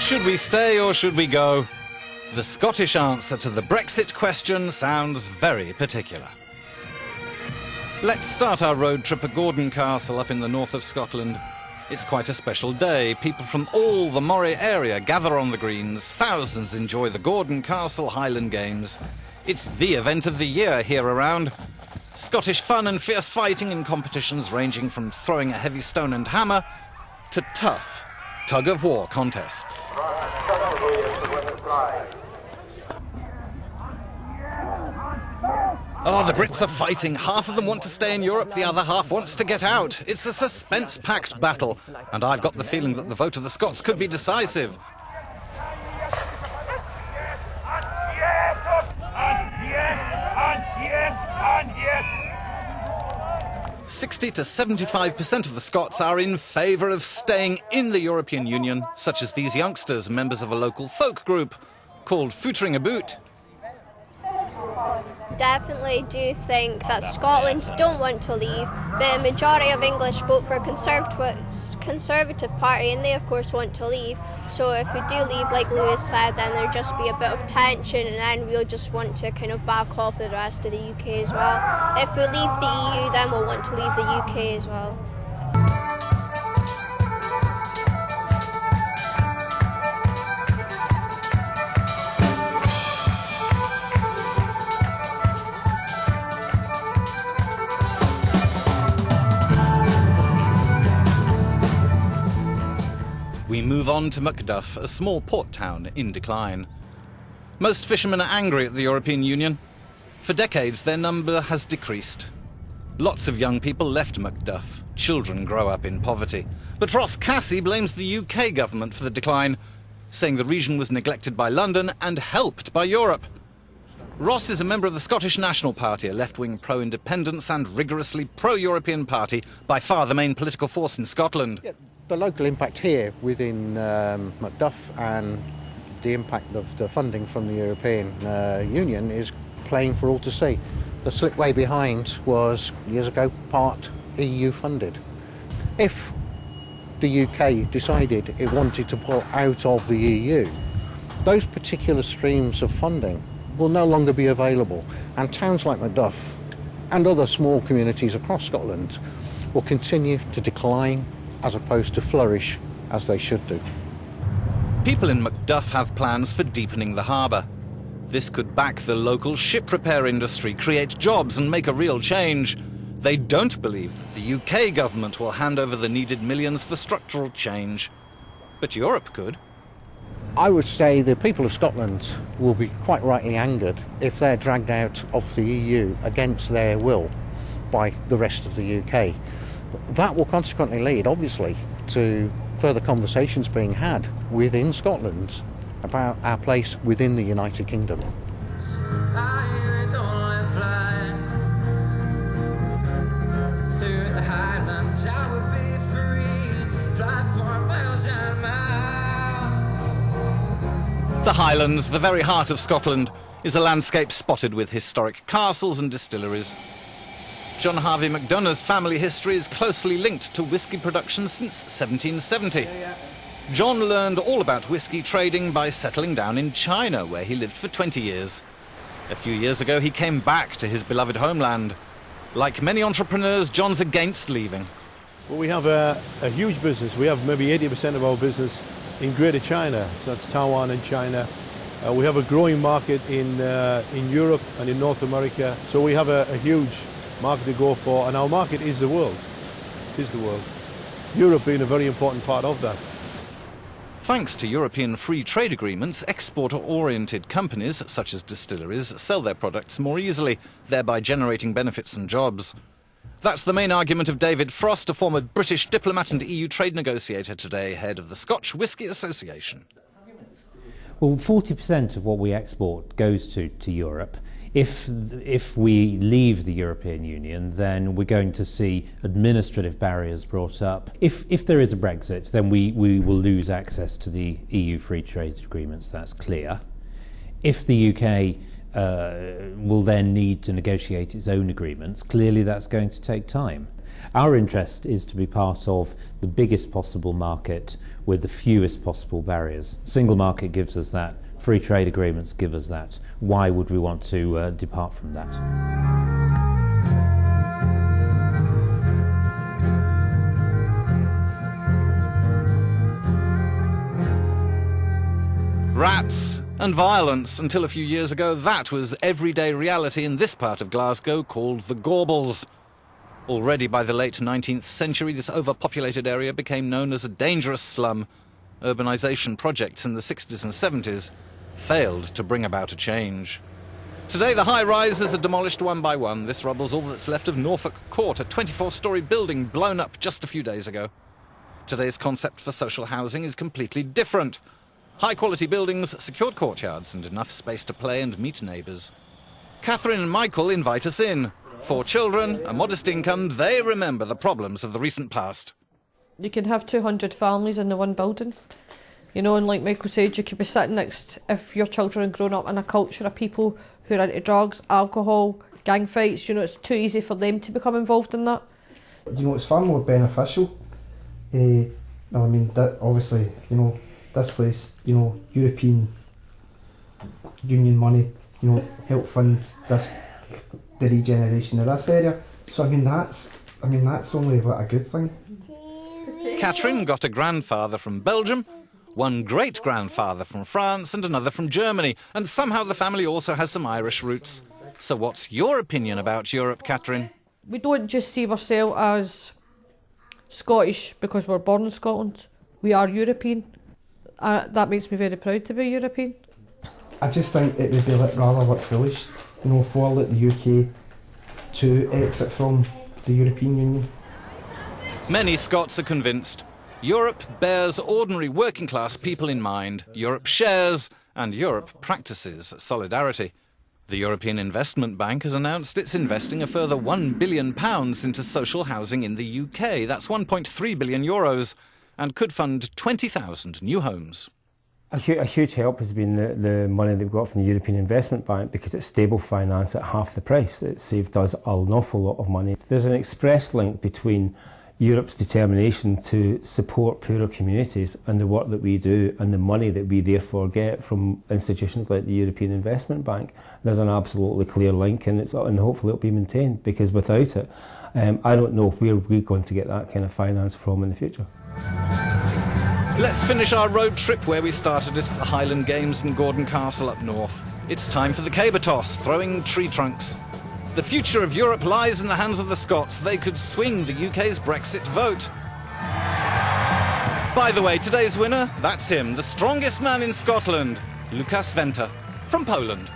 Should we stay or should we go? The Scottish answer to the Brexit question sounds very particular. Let's start our road trip at Gordon Castle up in the north of Scotland. It's quite a special day. People from all the Moray area gather on the greens. Thousands enjoy the Gordon Castle Highland Games. It's the event of the year here around. Scottish fun and fierce fighting in competitions ranging from throwing a heavy stone and hammer to tough tug-of-war contests. Oh, the Brits are fighting. Half of them want to stay in Europe, the other half wants to get out. It's a suspense-packed battle, and I've got the feeling that the vote of the Scots could be decisive. 60 to 75% of the Scots are in favour of staying in the European Union, such as these youngsters, members of a local folk group called Footering a Boot. Definitely do think that Scotland don't want to leave, but a majority of English vote for a Conservative Party, and they of course want to leave. So if we do leave, like Lewis said, then there'll just be a bit of tension, and then we'll just want to kind of back off the rest of the UK as well. If we leave the EU, then we'll want to leave the UK as well. We move on to Macduff, a small port town in decline. Most fishermen are angry at the European Union. For decades, their number has decreased. Lots of young people left Macduff. Children grow up in poverty. But Ross Cassie blames the UK government for the decline, saying the region was neglected by London and helped by Europe. Ross is a member of the Scottish National Party, a left-wing pro-independence and rigorously pro-European party, by far the main political force in Scotland. Yeah, the local impact here within Macduff and the impact of the funding from the European Union is plain for all to see. The slipway behind was, years ago, part EU funded. If the UK decided it wanted to pull out of the EU, those particular streams of funding will no longer be available, and towns like Macduff and other small communities across Scotland will continue to decline as opposed to flourish as they should do. People in Macduff have plans for deepening the harbour. This could back the local ship repair industry, create jobs and make a real change. They don't believe that the UK government will hand over the needed millions for structural change. But Europe could. I would say the people of Scotland will be quite rightly angered if they're dragged out of the EU against their will by the rest of the UK. That will consequently lead, obviously, to further conversations being had within Scotland about our place within the United Kingdom. The Highlands, the very heart of Scotland, is a landscape spotted with historic castles and distilleries. John Harvey MacDonough's family history is closely linked to whisky production since 1770. John learned all about whisky trading by settling down in China, where he lived for 20 years. A few years ago, he came back to his beloved homeland. Like many entrepreneurs, John's against leaving. Well, we have a huge business. We have maybe 80% of our business in Greater China, so that's Taiwan and China. We have a growing market in Europe and in North America, so we have a huge market to go for, and our market is the world. It is the world. Europe being a very important part of that. Thanks to European free trade agreements, exporter-oriented companies, such as distilleries, sell their products more easily, thereby generating benefits and jobs. That's the main argument of David Frost, a former British diplomat and EU trade negotiator, today head of the Scotch Whisky Association. Well, 40% of what we export goes to Europe. If we leave the European Union, then we're going to see administrative barriers brought up. If there is a Brexit, then we will lose access to the EU free trade agreements, that's clear. If the UK will then need to negotiate its own agreements, clearly that's going to take time. Our interest is to be part of the biggest possible market with the fewest possible barriers. Single market gives us that. Free trade agreements give us that. Why would we want to depart from that? Rats and violence. Until a few years ago, that was everyday reality in this part of Glasgow called the Gorbals. Already by the late 19th century, this overpopulated area became known as a dangerous slum. Urbanisation projects in the 60s and 70s failed to bring about a change. Today, the high-rises are demolished one by one. This rubble's all that's left of Norfolk Court, a 24-storey building blown up just a few days ago. Today's concept for social housing is completely different. High-quality buildings, secured courtyards, and enough space to play and meet neighbours. Catherine and Michael invite us in. 4 children, a modest income, they remember the problems of the recent past. You can have 200 families in the one building. You know, and like Michael said, you could be sitting next, if your children are grown up in a culture of people who are into drugs, alcohol, gang fights, you know, it's too easy for them to become involved in that. You know, it's far more beneficial. I mean, that obviously, you know, this place, you know, European Union money, you know, help fund the regeneration of this area. So I mean that's only like a good thing. Catherine got a grandfather from Belgium, one great-grandfather from France and another from Germany, and somehow the family also has some Irish roots. So what's your opinion about Europe, Catherine? We don't just see ourselves as Scottish because we're born in Scotland. We are European. That makes me very proud to be European. I just think it would be rather foolish, you know, for the UK to exit from the European Union. Many Scots are convinced. Europe bears ordinary working-class people in mind. Europe shares, and Europe practices solidarity. The European Investment Bank has announced it's investing a further £1 billion into social housing in the UK. That's €1.3 billion, and could fund 20,000 new homes. A huge help has been the money that we've got from the European Investment Bank, because it's stable finance at half the price. It saved us an awful lot of money. There's an express link between Europe's determination to support poorer communities and the work that we do and the money that we therefore get from institutions like the European Investment Bank. There's an absolutely clear link, and hopefully it'll be maintained, because without it, I don't know where we're going to get that kind of finance from in the future. Let's finish our road trip where we started it, at the Highland Games in Gordon Castle up north. It's time for the caber toss, throwing tree trunks. The future of Europe lies in the hands of the Scots. They could swing the UK's Brexit vote. By the way, today's winner, that's him, the strongest man in Scotland, Lukas Venter, from Poland.